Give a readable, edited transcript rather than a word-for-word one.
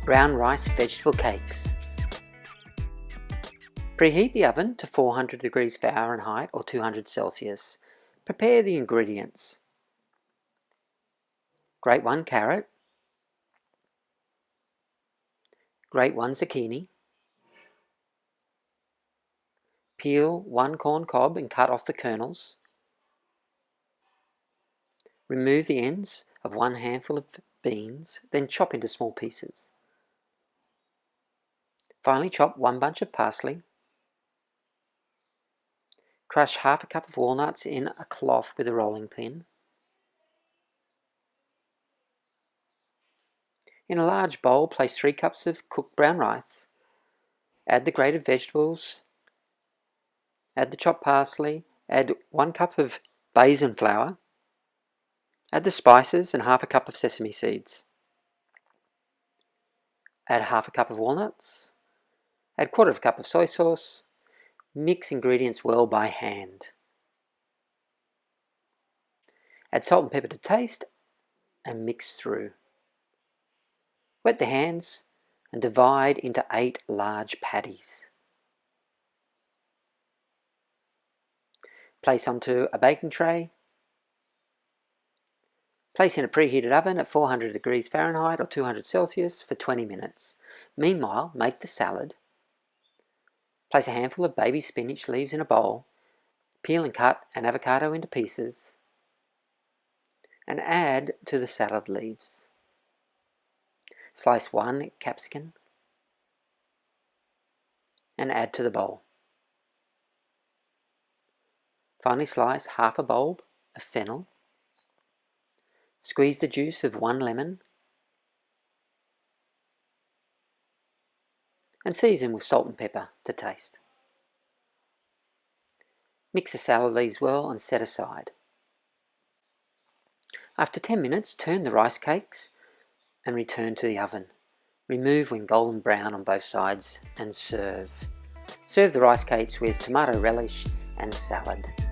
Brown rice vegetable cakes. Preheat the oven to 400 degrees Fahrenheit or 200 Celsius. Prepare the ingredients. Grate 1 carrot, grate 1 zucchini, peel 1 corn cob and cut off the kernels. Remove the ends of 1 handful of beans, then chop into small pieces. Finally chop 1 bunch of parsley. Crush half a cup of walnuts in a cloth with a rolling pin. In a large bowl, place 3 cups of cooked brown rice. Add the grated vegetables. Add the chopped parsley. Add 1 cup of besan flour. Add the spices and half a cup of sesame seeds. Add half a cup of walnuts. Add 1/4 cup of soy sauce. Mix ingredients well by hand. Add salt and pepper to taste and mix through. Wet the hands and divide into 8 large patties. Place onto a baking tray. Place in a preheated oven at 400 degrees Fahrenheit or 200 Celsius for 20 minutes. Meanwhile, make the salad. Place a handful of baby spinach leaves in a bowl. Peel and cut an avocado into pieces. And add to the salad leaves. Slice 1 capsicum and add to the bowl. Finally slice half a bulb of fennel. Squeeze the juice of 1 lemon and season with salt and pepper to taste. Mix the salad leaves well and set aside. After 10 minutes, turn the rice cakes and return to the oven. Remove when golden brown on both sides and serve. Serve the rice cakes with tomato relish and salad.